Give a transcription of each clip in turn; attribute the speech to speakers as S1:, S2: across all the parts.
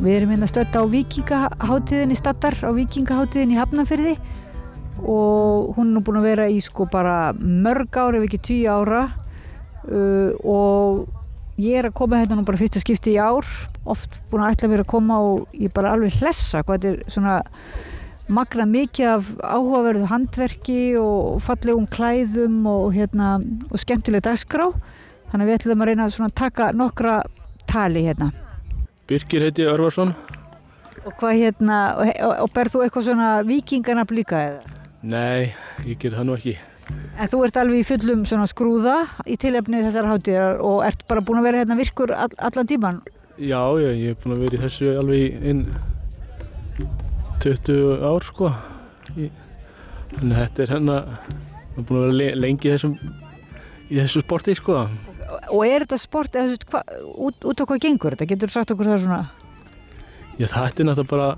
S1: við erum hérna stödd á Víkingahátíðinni, staddar á Víkingahátíðinni í Hafnarfirði og hún er nú búin að vera í sko bara mörg ár ef ekki 10 ára og ég er að koma hérna nú bara fyrsta skipti í ár, oft búin að ætla mér að koma og ég bara alveg hlessa hvað þetta er svona magna mikið af áhugaverðu handverki og fallegum klæðum og og skemmtileg dagskrá. Þannig að við ætlum að reyna að svona taka nokkra tali hérna.
S2: Birkir heiti Örvarsson.
S1: Og hvað og berð þú eitthvað svona víkinganafn líka eða?
S2: Nei, ég ger það nú ekki.
S1: En þú ert alveg í fullum svona skrúða í tilefni þessar hátíðar og ert bara búin að vera hérna virkur allan tíman?
S2: Já, ég er búin að vera í þessu alveg inn 20 ár sko. Þannig að þetta er ég er búin að vera lengi í þessu sporti sko.
S1: Og er þetta sport, eða út á hvað gengur þetta? Getur þú sagt okkur það svona?
S2: Já, þetta er náttúrulega bara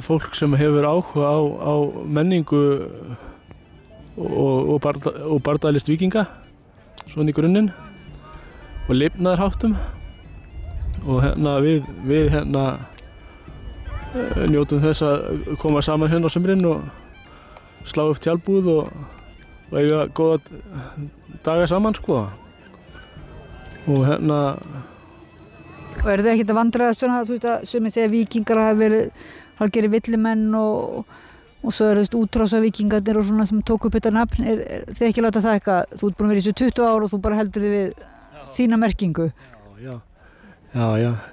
S2: fólk sem hefur áhuga á menningu og bardagslist víkinga, svona í grunninn, og lifnaðarháttum. Og við njótum þess að koma saman hérna á sumrin og slá upp tjaldbúð og eiga góða daga saman sko. Og
S1: Og eru þið ekkert að vandræðast svona, þú veist að sumir segja víkingar hafa verið hálfgerðir villimenn og svo eru útrása víkingarnir og svona sem tók upp þetta nafn. Þið ekki láta það eitthvað, þú ert búin að vera í þessu 20 ár og þú bara heldur þið við þína merkingu?
S2: Já,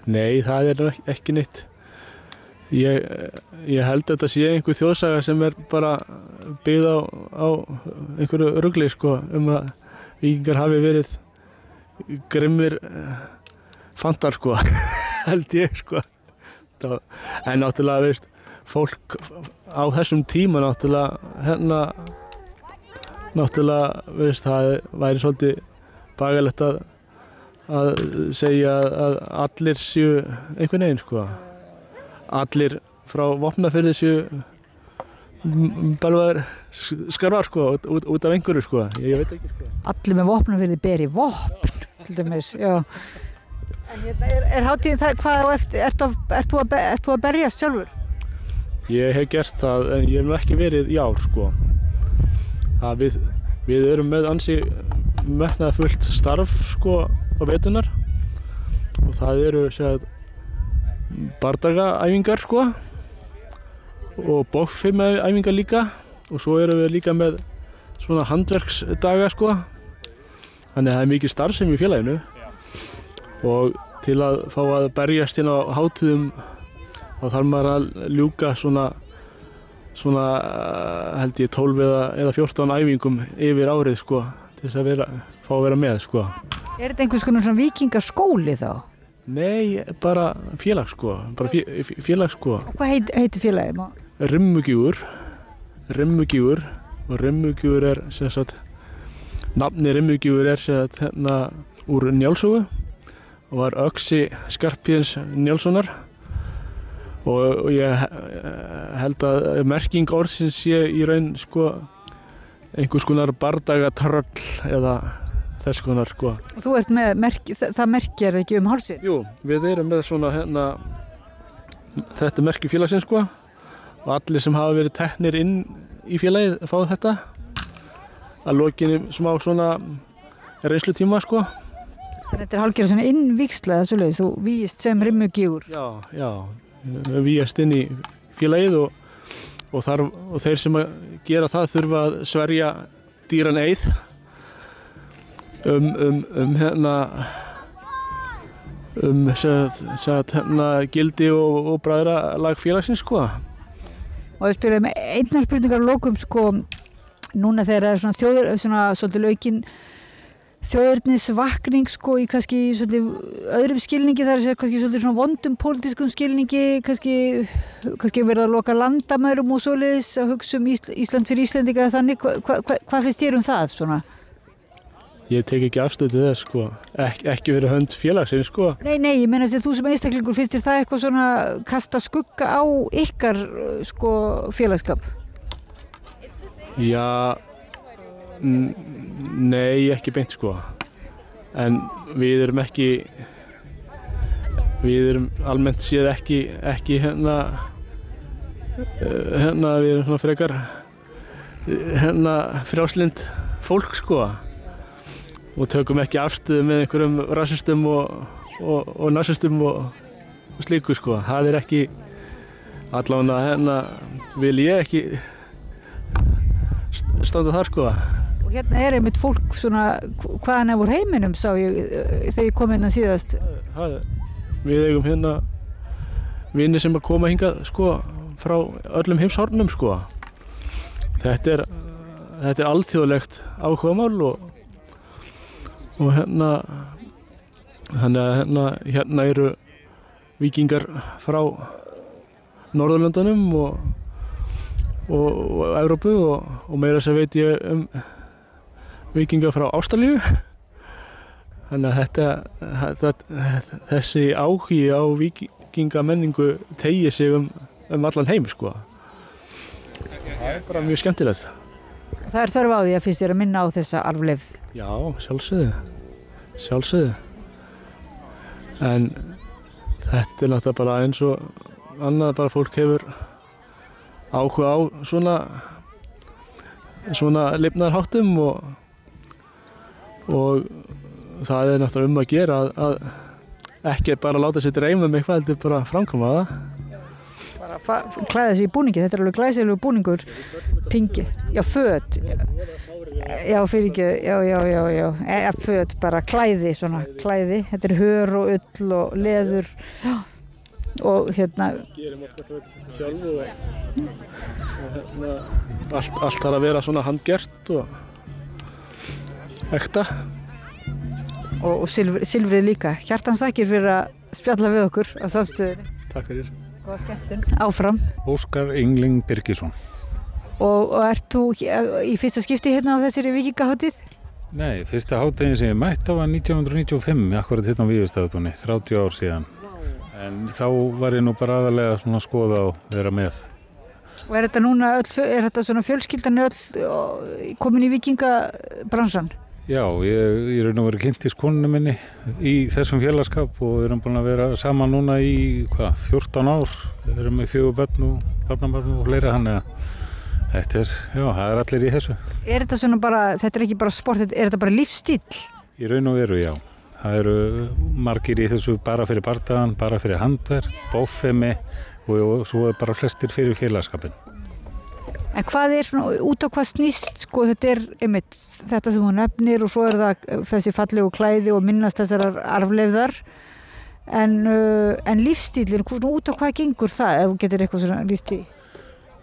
S2: nei, það er ekki neitt. Ég held að þetta sé einhver þjóðsaga sem er bara byggð á einhverju rugli sko, að víkingar hafi verið grimmir fantar sko, held ég sko. En náttúrulega veist, fólk á þessum tíma náttúrulega veist, það væri svolítið bagalegt að segja að allir séu einhvern veginn sko. Allir frá Vopnafirði séu bara skarvar sko, út af einhverju sko, ég veit ekki sko.
S1: Allir með Vopnafirði beri vopn, til dæmis, já. En hátíðin það, hvað á eftir, ert þú að berjast sjálfur?
S2: Ég hef gert það, en ég hef nú ekki verið í ár sko. Við erum með ansi metnaðarfullt starf sko á veturnar og það eru bardagaæfingar sko og bogfimiæfingar líka og svo erum við líka með svona handverksdaga sko. Þannig að það er mikið starfsemi í félaginu og til að fá að berjast hérna á hátíðum þá þarf maður að ljúka svona held ég 12 eða 14 æfingum yfir árið sko til þess að fá að vera með sko.
S1: Er þetta einhvers konar svona víkingaskóli þá?
S2: Nei, bara félag sko, félag sko.
S1: Og hvað heitir félagið?
S2: Rimmugjúfur og Rimmugjúfur er nafni Rimmugjúfur er úr Njálssögu og var öxi Skarphéðins Njálssonar og ég held að merking orðsins sé í raun sko einhvers konar bardagatröll eða þess konar sko.
S1: Og þú ert með það merkir ekki hálsinn?
S2: Jú, við erum með svona þetta merki félagsins sko og allir sem hafa verið teknir inn í félagið fá þetta að lokinni smá svona reynslutíma sko.
S1: Þannig þetta er hálfgerð svona innvígsla eða svoleiðis, þú vígist sem Rimmugjúfur?
S2: Já, vígast inn í félagið og þeir sem að gera það þurfa að sverja dýran eið gildi og bræðralag félagsins sko.
S1: Og ég spyrir með einnar spurningar að lokum sko, núna þegar það er svona svolítið aukin þjóðernisvakning sko í kannski svolítið öðrum skilningi, það er kannski svolítið svona vondum pólitískum skilningi, kannski verið að loka landamærum og svoleiðis að hugsa Ísland fyrir Íslendinga þannig, hvað finnst þér það svona?
S2: Ég tek ekki afstöðu til þess sko, ekki verið hönd félagsins sko.
S1: Nei, ég meina að þú sem einstaklingur, finnst þér það eitthvað svona kasta skugga á ykkar sko félagsskap?
S2: Já, nei, ekki beint sko, en við erum við erum almennt séð ekki hérna við erum svona frekar frjálslynd fólk sko og tökum ekki afstöðu með einhverjum rasistum og nasistum og slíku sko. Það ekki allavega vil ég ekki standa þar sko.
S1: Og hérna einmitt fólk svona hvaðan úr heiminum sá ég þegar ég kom hérna síðast.
S2: Við eigum vini sem koma hingað sko frá öllum heimshornum sko. Þetta er alþjóðlegt áhugamál og þannig að hérna eru víkingar frá Norðurlöndunum og Evrópu og meira sem veit ég víkingar frá Ástralíu. Þannig að þessi áhugi á víkingamenningu teygir sig allan heim sko. Það bara mjög skemmtilegt.
S1: Það þörf á því að finnst þér að minna á þessa arfleifð?
S2: Já, sjálfsögðu. En þetta náttúrulega bara eins og annað, bara fólk hefur áhuga á svona lifnaðarháttum og það náttúrulega að gera að ekki bara láta sér dreyma eitthvað, heldur bara framkoma það.
S1: Bara klæða sig í búningi, þetta alveg glæsilegur búningur, pingi, já föt, já fyrir ekki, já, föt, bara klæði, þetta hör og ull og leður, og hérna.
S2: Gerum okkar föt sjálf og allt þarf að vera svona handgert og ekta.
S1: Og silfrið líka. Hjartans þakkir fyrir að spjalla við okkur á Samstöðinni.
S2: Takk fyrir.
S1: Góða skemmtun. Áfram.
S3: Óskar Yngling Birgisson.
S1: Og ert þú í fyrsta skipti hérna á þessari víkingahátíð?
S3: Nei, fyrsta hátíðin sem ég mætti á var 1995, akkurat hérna á Víðistaðatúni, 30 ár síðan. En þá var ég nú bara aðalega svona að skoða og vera með.
S1: Og er þetta svona fjölskyldan komin í víkingabransan?
S3: Já, ég raun og verið kynnt í konunni minni í þessum félagskap og við erum búin að vera saman núna í 14 ár. Við erum með 4 börn og barnabarn og fleira, þannig að það er allir í þessu.
S1: Er þetta svona bara, þetta er ekki bara sport, er þetta bara lífsstíll?
S3: Í raun og veru, já. Það eru margir í þessu bara fyrir bardagan, bara fyrir handverk, bófemi og svo er bara flestir fyrir félagskapin.
S1: En hvað er svona, út á hvað snýst, sko, þetta er einmitt þetta sem hún nefnir og svo er það þessi fallegu klæði og minnast þessar arfleifðar. En lífsstílinn, út á hvað gengur það, ef þú getur eitthvað svona lýst í?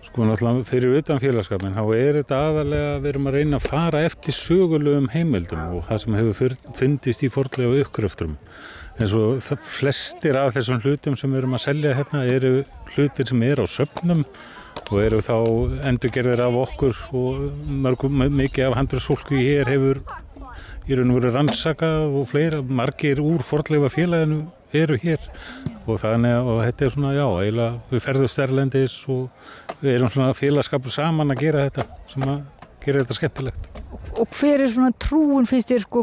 S3: Sko, náttúrulega fyrir utan félagskapin, þá er þetta aðalega að við erum að reyna að fara eftir sögulegum heimildum og það sem hefur fundist í fornleifa uppgröftrum. En svo flestir af þessum hlutum sem við erum að selja hérna eru hlutir sem eru á söfnum og eru þá endurgerðir af okkur og mikið af handverksfólki hér hefur í raun og veru rannsakað og fleira, margir úr fornleifafélaginu eru hér og þannig að þetta er svona, já, eiginlega við ferðumst erlendis og við erum svona félagskapur saman að gera þetta sem að gera þetta skemmtilegt.
S1: Og hver er svona trúin, finnst þér, sko,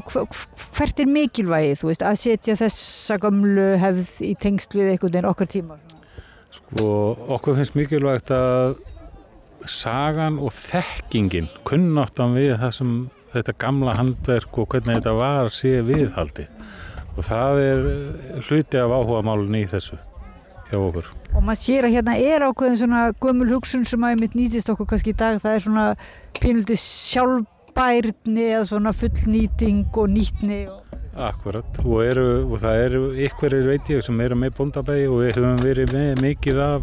S1: hvert er mikilvægið, þú veist, að setja þessa gömlu hefð í tengsl við einhvern veginn okkar tíma?
S3: Sko, okkur finnst mikilvægt að sagan og þekkingin, kunnáttan við það sem þetta gamla handverk og hvernig þetta var sé viðhaldi. Og það er hluti af áhugamálunni í þessu hjá okkur.
S1: Og maður sér að hérna er ákveðin svona gömul hugsun sem að einmitt nýtist okkur kannski í dag, það er svona pínulítið sjálfbærni eða svona fullnýting og nýtni.
S3: Akkurat, og það eru einhverjir, veit ég, sem eru með bóndabæi og við höfum verið með mikið af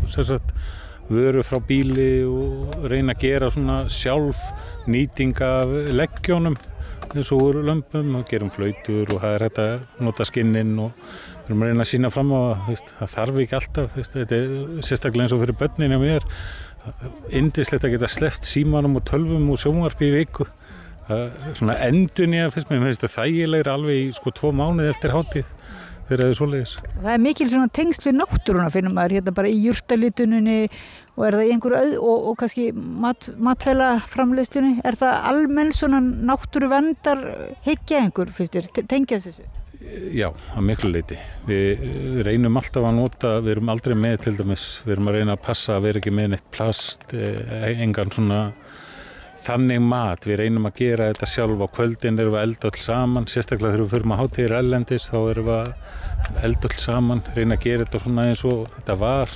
S3: vöru frá bíli og reyna að gera svona sjálfnýting af leggjónum eins og úr lömpum og gerum flautur og það er hægt að nota skinninn og við erum að reyna að sýna fram á það þarf ekki alltaf, þetta er sérstaklega eins og fyrir börnin hjá mér, yndislegt að geta sleppt símanum og tölvum og sjónvarpi í viku. Svona endurnýja finnst mér þetta þægilegir alveg í 2 mánuði eftir hátíð þegar það er svoleiðis. Það
S1: er mikil svona tengsl við náttúruna finnum maður hérna bara í jurtalitunni og er það í einhverju og kannski matvælaframleiðslunni, er það almenn svona náttúruverndar hyggja einhver finnst þér, tengja þessu?
S3: Já, að miklu leyti. Við reynum alltaf að nota, við erum aldrei með til dæmis, við erum að reyna að passa að vera ekki með neitt plast, engan svona þannig mat. Við reynum að gera þetta sjálf á kvöldin, erum við að elda öll saman, sérstaklega þegar við förum að hátíðir erlendis, þá erum við að elda öll saman, reyna að gera þetta svona eins og þetta var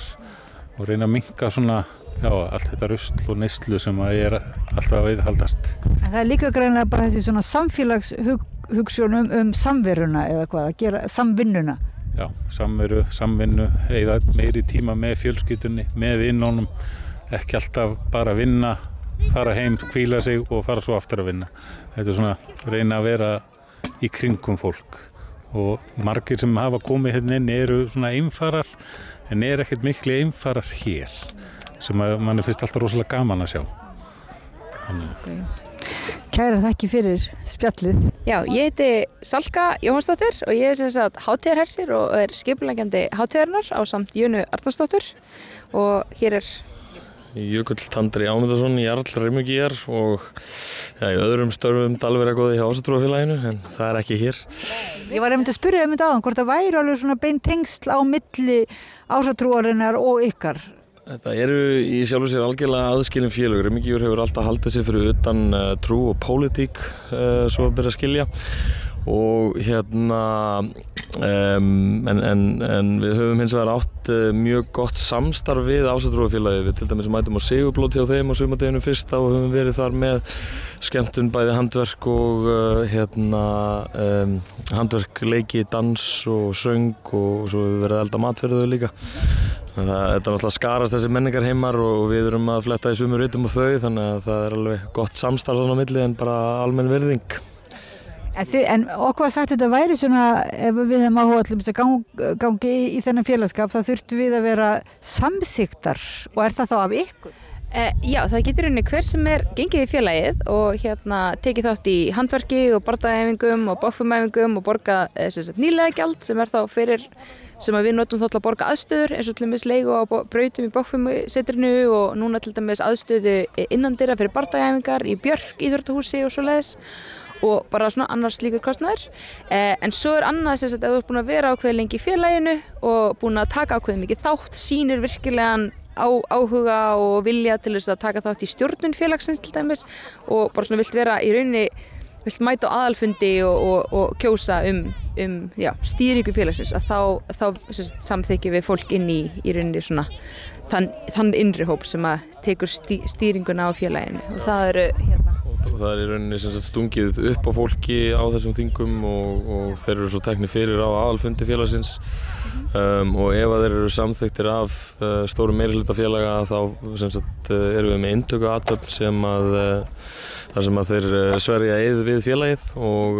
S3: og reyna að minnka svona, já, allt þetta rusl og neyslu sem að er alltaf að viðhaldast.
S1: En það líka greinilega bara þessi svona samfélagshugsjón samveruna eða hvað, að gera samvinnuna.
S3: Já, samveru, samvinnu, eiga meiri tíma með fjölskyldunni, með vinnunum, ekki alltaf bara vinna, fara heim, hvíla sig og fara svo aftur að vinna. Þetta svona reyna að vera í kringum fólk og margir sem hafa komið hérna inn eru svona einfarar en ekkert miklu einfarar hér sem manni finnst alltaf rosalega gaman að sjá.
S1: Okay. Kærar þakki fyrir spjallið.
S4: Já, ég heiti Salka Jóhannsdóttir og ég er hátíðarhersir og er skipuleggjandi hátíðarinnar ásamt Jönu Arnarsdóttur og hér er
S5: Jökull Tandri Ámundarsson í Jarl Reymugíjar og í öðrum störfum Dalveragóði hjá Ásatrúarfélaginu en það er ekki hér.
S1: Ég var einmitt að spyrja þetta áðan hvort það væri alveg svona beint tengsl á milli Ásatrúarinnar og ykkar.
S5: Þetta eru í sjálfu sér algjörlega aðskilin félög. Reymugíjar hefur alltaf haldið sig fyrir utan trú og pólitík svo að byrja að skilja og en við höfum hins vegar átt mjög gott samstarf við Ásatrúarfélagið. Við til dæmis mætum á Sigurblót hjá þeim á sumardeginum fyrsta og höfum verið þar með skemmtun bæði handverk og handverk, leiki, dans og söng og svo hefur verið að elda mat fyrir þau líka. Þetta náttúrulega skarast þessi menningarheimar og við erum að fletta í sömu ritum og þau þannig að það er alveg gott samstarf þarna á milli en bara almenn virðing.
S1: En okkur var sagt að þetta væri svona, ef við hefum áhuga að gangi í þennan félagskap, þá þurftum við að vera samþyktar og er það þá af ykkur?
S4: Já, það getur rauninni hver sem er gengið í félagið og tekið þátt í handverki og bardagaæfingum og bogfumæfingum og borga nýlega gjald sem er þá fyrir sem við notum þá til að borga aðstöður eins og til dæmis leigu á brautum í bogfumsetrinu og núna til dæmis aðstöðu innandyra fyrir bardagaæfingar í Björk íþróttahúsi og svoleiðis og bara svona annars slíkur kostnaður. En svo er annað ef þú ert búin að vera ákveðið lengi í félaginu og búin að taka ákveðið mikið þátt, sýnir virkilegan áhuga og vilja til þess að taka þátt í stjórnun félagsins til dæmis og bara svona vilt vera í rauninni, vilt mæta á aðalfundi og kjósa stýringu félagsins að þá samþykkjum við fólk inn í rauninni svona þann innri hóp sem að tekur stýringuna á félaginu og það eru
S5: Það er í rauninni stungið upp á fólki á þessum þingum og þeir eru svo teknir fyrir á aðalfundi félagsins og ef að þeir eru samþykktir af stórum meirihluta félaga þá erum við með inntökuathöfn þar sem að þeir sverja eið við félagið og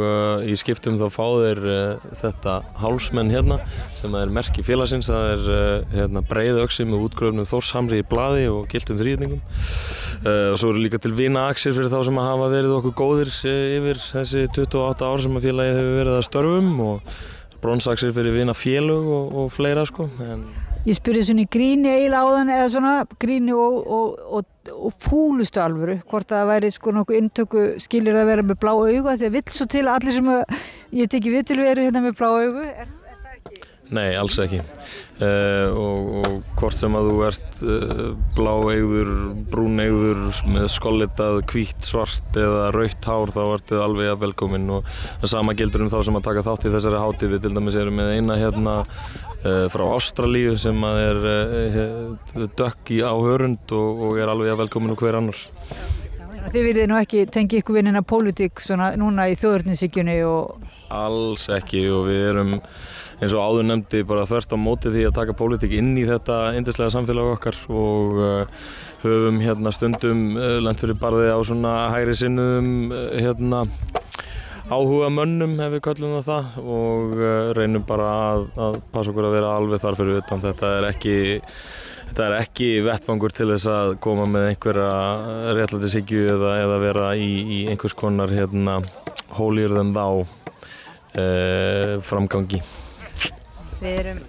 S5: í skiptum þá fá þeir þetta hálsmenn hérna sem er merki félagsins, það er breið öxi með útgröfnum Þórshamri í blaði og gylltum þríhyrningum og svo eru líka til vinaaxir fyrir þá sem að hafa verið okkur góðir yfir þessi 28 ár sem að félagið hefur verið að störfum og bronsaxir fyrir vinafélög og fleira sko.
S1: Ég spurði svona í gríni eiginlega áðan eða svona gríni og fúlustu alvöru hvort það væri sko nokkuð inntöku skilir að vera með blá augu því að vill svo til að allir sem ég teki við til veru hérna með blá augu er það ekki?
S5: Nei, alls ekki og hvort sem að þú ert bláeygður, brúneygður með skollitað, hvítt, svart eða rautt hár þá ertu alveg velkominn og það sama gildur þá sem að taka þátt í þessari hátíð. Við til dæmis erum með eina hérna frá Ástralíu sem að er dökk á hörund og er alveg velkominn og hver annar.
S1: Þið viljið nú ekki tengja ykkur við neina pólitík svona núna í þjóðernishyggjunni og...
S5: Alls ekki og við erum eins og áður nefndi bara þvert á móti því að taka pólitík inn í þetta yndislega samfélag okkar og höfum stundum lent fyrir barði á svona hægri sinnuðum áhuga mönnum ef við köllum það og reynum bara að passa okkur að vera alveg þar fyrir utan. Þetta er ekki vettvangur til þess að koma með einhverja réttlætishyggju eða vera í einhvers konar holier than thou framgangi.
S4: Við erum,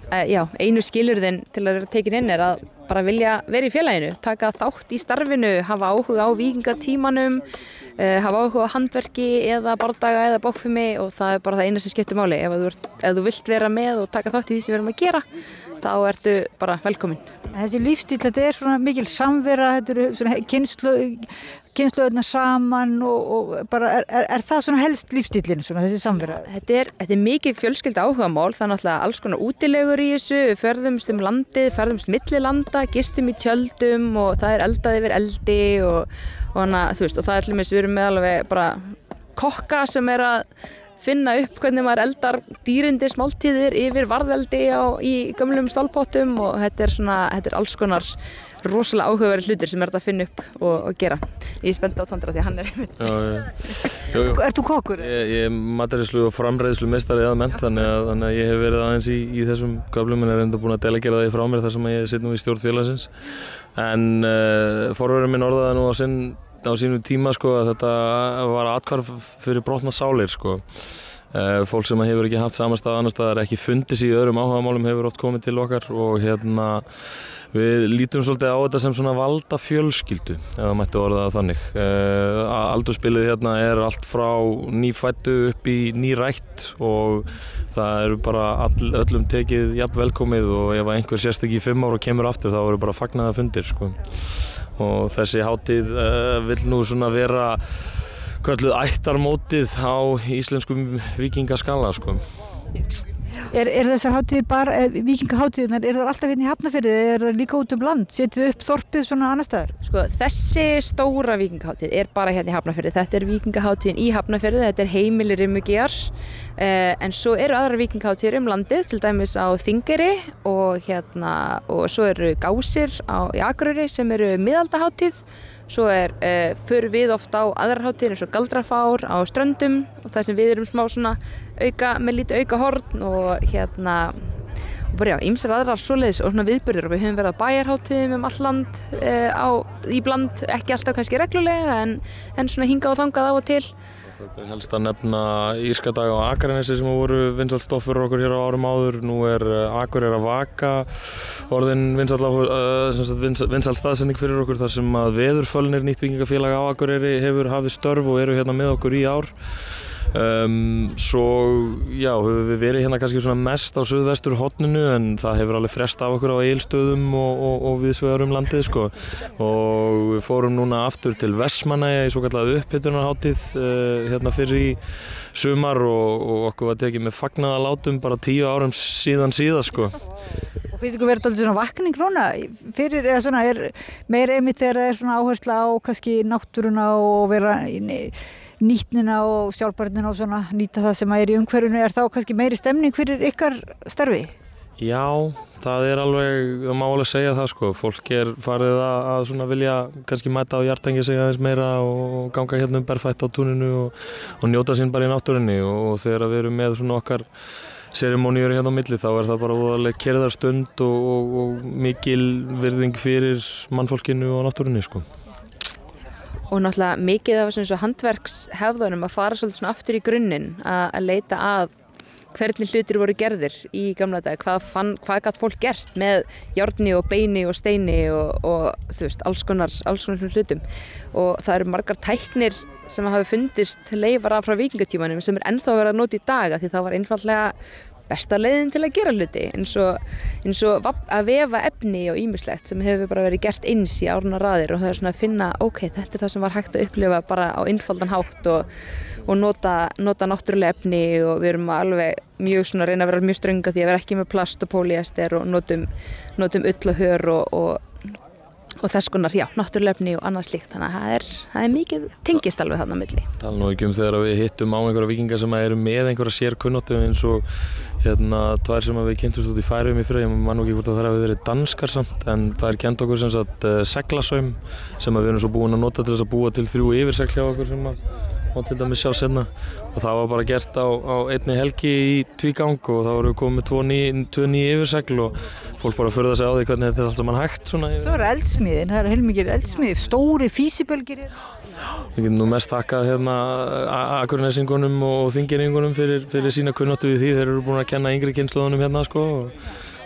S4: einu skilyrðin til að vera tekin inn er að bara vilja vera í félaginu, taka þátt í starfinu, hafa áhuga á víkingatímanum, hafa áhuga á handverki eða bardaga eða bókfimi og það bara það eina sem skiptir máli. Ef þú vilt vera með og taka þátt í því sem við erum að gera, þá ertu bara velkomin.
S1: Þessi lífstíll, þetta svona mikil samvera, þetta eru svona kynslóðirnar saman og bara er það svona helst lífstíllinn, svona þessi samvera?
S4: Þetta er mikið fjölskylda áhugamál, það náttúrulega alls konar útilegur í þessu, við ferðumst landið, ferðumst milli landa, gistum í tjöldum og það eldað yfir eldi og hana, þú veist, og það til dæmis við erum með alveg bara kokka sem að finna upp hvernig maður eldar dýrindis máltíðir yfir varðeldi í gömlum stálpottum og þetta er alls konar rosalega áhugaverðir hlutir sem þetta að finna upp og gera. Ég er spennt á Tandra því að hann einmitt.
S1: Ert þú kokkur?
S5: Ég er matreiðslu og framreiðslu meistari eða mennt þannig að ég hef verið aðeins í þessum göflum en er enda búin að delegera það frá mér þar sem ég sitt nú í stjórn félagsins. En forvörður minn orðaði nú á sínum tíma sko að þetta var athvarf fyrir brotna sálir sko. Fólk sem hefur ekki haft samastað annar staðar, ekki fundið sig í öðrum áhugamálum hefur oft komið til okkar og við lítum svolítið á þetta sem svona valda fjölskyldu, ef það mætti orða það þannig. Aldursbilið er allt frá nýfæddu upp í nýrætt og það eru bara öllum tekið jafn velkomið og ef einhver sést ekki í 5 ár og kemur aftur þá eru bara fagnaða fundir sko. Og þessi hátíð vill nú svona vera kölluð ættarmótið á íslenskum víkingaskala sko.
S1: Er þessar hátíðir bara, víkingahátíðirnar, það alltaf hérna í Hafnarfirði eða það líka út land? Setið upp þorpið svona annar staðar?
S4: Sko, þessi stóra víkingahátíð bara hérna í Hafnarfirði. Þetta víkingahátíðin í Hafnarfirði, þetta heimili Rimugýjar. En svo eru aðrar víkingahátíðir landið, til dæmis á Þingeyri og svo eru Gásir í Akureyri sem eru miðaldahátíð. Svo förum við oft á aðrar hátíðir eins og Galdrafár á Ströndum og það sem við erum smá svona með lítið auka horn og og bara ýmsar aðrar svoleiðis og svona viðburður og við höfum verið á bæjarhátíðum allt land í bland, ekki alltaf kannski reglulega en svona hingað og þangað á og til.
S5: Það er helst að nefna írska daga á Akranesi sem voru vinsælt stoff fyrir okkur hér á árum áður. Nú Akureyrar að vaka orðin vinsæl staðsending fyrir okkur þar sem að Veðurfölnir, nýtt víkingafélag á Akureyri, hefur hafið störf og eru hérna með okkur í ár. Svo höfum við verið hérna kannski svona mest á suðvestur horninu en það hefur alveg frest af okkur á Egilsstöðum og viðsvegar landið sko. Og við fórum núna aftur til Vestmannaeyja í svokallaða upphitunarhátíð hérna fyrir í sumar og okkur var tekið með fagnaðarlátum bara 10 árum síðan sko.
S1: Og finnst ykkur verið dálítið svona vakning núna fyrir eða svona meira einmitt þegar það svona áhersla á kannski náttúruna og vera nýtnina og sjálfbærnina og svona nýta það sem í umhverfinu, þá kannski meiri stemning fyrir ykkar starfi?
S5: Já, það alveg, það má alveg segja það sko, fólk farið að svona vilja kannski mæta á Hjartangi sig aðeins meira og ganga hérna berfætt á túninu og njóta sín bara í náttúrunni og þegar við erum með svona okkar serimóníur hérna á milli þá það bara voðalega kyrrðarstund og mikil virðing fyrir mannfólkinu og náttúrunni sko.
S4: Og náttúrulega mikið af þessum handverkshefðunum að fara svolítið svona aftur í grunninn að leita að hvernig hlutir voru gerðir í gamla dag, hvað gat fólk gert með járni og beini og steini og þú veist, alls konar hlutum. Og það eru margar tæknir sem hafa fundist leifar af frá víkingatímanum sem ennþá verið að nota í dag því það var einfaldlega besta leiðin til að gera hluti eins og að vefa efni og ýmislegt sem hefur bara verið gert eins í árna raðir og það svona að finna þetta er það sem var hægt að upplifa bara á einfaldan hátt og nota náttúrulega efni og við erum alveg mjög svona reyna að vera mjög strönga því að vera ekki með plast og polyester og notum ull og hör og þess konar, náttúrulega efni og annað slíkt, þannig að það mikið tengist alveg þarna á milli.
S5: Tala nú ekki þegar við hittum á einhverja víkinga sem eru með einhverja sérkunnáttu eins og tvær sem við kynntumst út í Færeyjum í fyrra, ég man nú ekki hvort að það hafi verið danskar samt, en það kennt okkur sem sagt seglasaum sem við erum svo búin að nota til þess að búa til 3 yfirsegl hjá okkur sem má til dæmis sjá seinna og það var bara gert á einni helgi í tvígang og þá voru við komið 2 ný yfirsegl og fólk bara furða sig á því hvernig þetta er allt saman hægt svona.
S1: Það eldsmiðin, það heilmikil eldsmiði, stóri físibölgir.
S5: Við getum nú mest takkað Akurnesingunum og Þingeyringunum fyrir sína kunnáttu við því, þeir eru búin að kenna yngri kynslóðunum hérna sko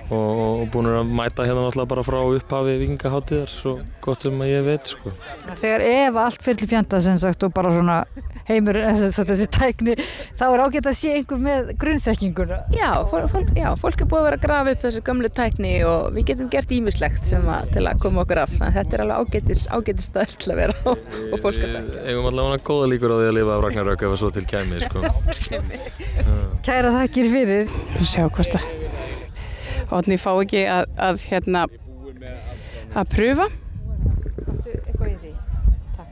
S5: og búin að mæta hérna náttúrulega bara frá upphafi víkingahátíðar svo gott sem að ég veit sko.
S1: Þegar ef allt fyrir til fjanda sem sagt og bara svona heimur þessi tækni þá ágætt að sé einhver með grunnþekkinguna.
S4: Já, fólk búið að vera að grafa upp þessu gömlu tækni og við getum gert ýmislegt til að koma okkur af. Þetta alveg ágætis staður til að vera og fólk að tækja.
S5: Við eigum allavega góða líkur á því að lifa af Ragnarök ef það svo til kæmi sko.
S1: Kæra þakkir fyrir.
S6: Sjá hvort að Árni fá ekki að pröfa.
S1: Eitthvað í því. Takk.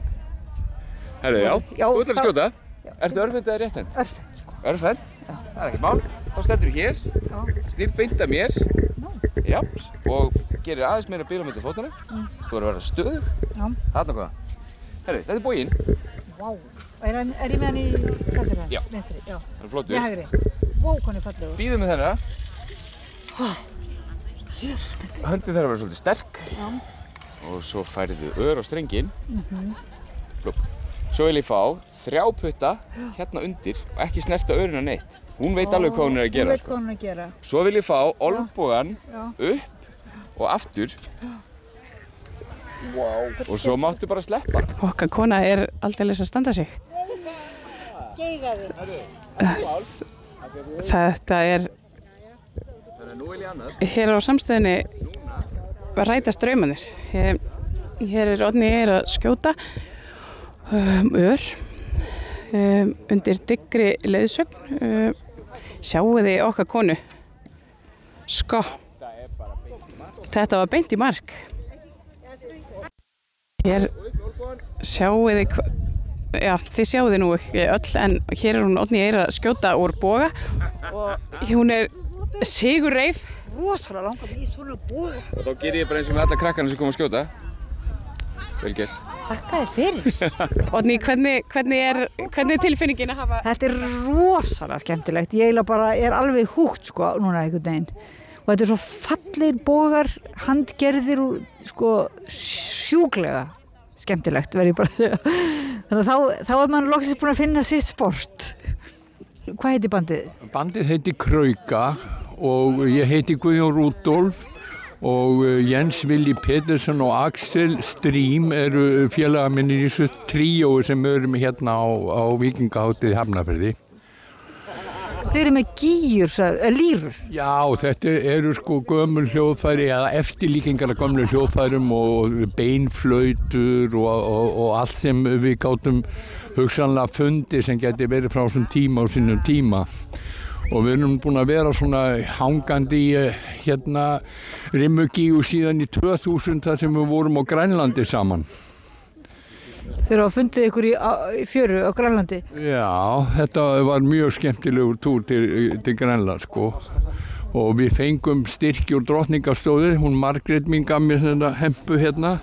S7: Herru, já. Þú ætlar að skjóta.
S1: Já.
S7: Ertu örvend eða réttend?
S1: Örvend, sko.
S7: Örvend?
S1: Já.
S7: Það er ekkert mál. Þá stendur þú hér, snýr beint að mér. Já. Og gerir aðeins meira bil á milli fótanna. Þú verður að vera stöðug.
S1: Já.
S7: Þarna hvað. Herru, þetta er bóginn.
S1: Vá. Er ég með hann í kassir hans?
S7: Já.
S1: Vinstri, já.
S7: Það er flottur.
S1: Með hægri. Vá, hann er fallegur.
S7: Býðum með þennan. Höndin þarf að vera svolítið sterk.
S1: Já.
S7: Og svo færðu ör á strenginn. Flúp. Svo vil ég fá 3 putta hérna undir og ekki snerta örina neitt. Hún veit alveg hvað hún er að gera.
S1: Hún veit hvað hún er að gera.
S7: Svo vil ég fá olnbogann
S1: Já.
S7: upp og aftur. Wow. Og svo máttu bara sleppa.
S6: Okkar kona er aldeilis að standa sig. Þetta er
S7: Nú vil ég annað.
S6: hér á samstöðinni rætast draumarnir. Hér er Árni að skjóta ör undir dyggri leiðsögn. Sjáu þið okkar konu. Sko, þetta var beint í mark. Hér sjáu þið, þið sjáu þið nú ekki öll, en hér er hún Árni að skjóta úr boga og hún er sigurreif.
S1: Rosalega langar í svona boga.
S7: Og þá ger ég bara eins og með alla krakkarna sem koma að skjóta. Vel gert.
S1: Þakka þér fyrir.
S6: Árni, hvernig er tilfinningin að hafa?
S1: Þetta er rosalega skemmtilegt. Ég eiginlega bara er alveg húgt sko núna einhvern veginn. Og þetta er svo fallegir bogar, handgerðir og sko sjúklega skemmtilegt verð ég bara að segja. Þannig að þá er mann loksins búin að finna sitt sport. Hvað heitir bandið?
S8: Bandið heitir Krauka og ég heiti Guðjón Rúdolf og Jens Vilji Petersson og Axel Strím eru félagar minnir í þessu tríói sem erum hérna á Víkingahátíð í Hafnarfirði.
S1: Þeir eru með gíur, lýrur.
S8: Já, þetta eru sko gömul hljóðfæri eða eftirlíkingar af gömlu hljóðfærum og beinflautur og allt sem við gátum hugsanlega fundið sem geti verið frá þessum tíma og sínum tíma. Og við erum búin að vera svona hangandi í hérna Rimmugíu síðan í 2000 þar sem við vorum á Grænlandi saman.
S1: Þeir hafa fundið ykkur í fjöru á Grænlandi?
S8: Já, þetta var mjög skemmtilegur túr til Grænland sko. Og við fengum styrki úr drottningastóði, hún Margrét mín gaf mér þetta hempu hérna.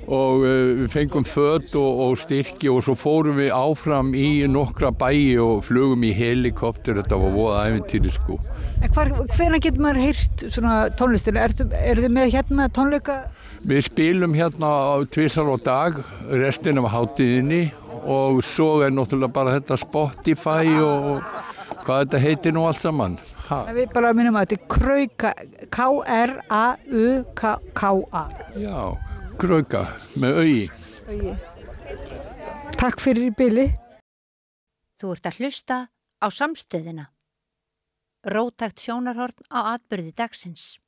S8: Og við fengum föt og styrki og svo fórum við áfram í nokkra bæi og flugum í helikopter, þetta var voða ævintýri sko.
S1: En hvenær getur maður heyrt svona tónlistina? Eru þið með hérna tónleika?
S8: Við spilum hérna tvisvar á dag, restin af hátíðinni og svo er náttúrulega bara þetta Spotify og hvað þetta heitir nú allt saman.
S1: Við bara minnum að þetta er Krauka, K-R-A-U-K-A.
S8: Já. Krauka með augi.
S1: Takk fyrir í bili.
S9: Þú ert að hlusta á Samstöðina. Róttækt sjónarhorn á atburði dagsins.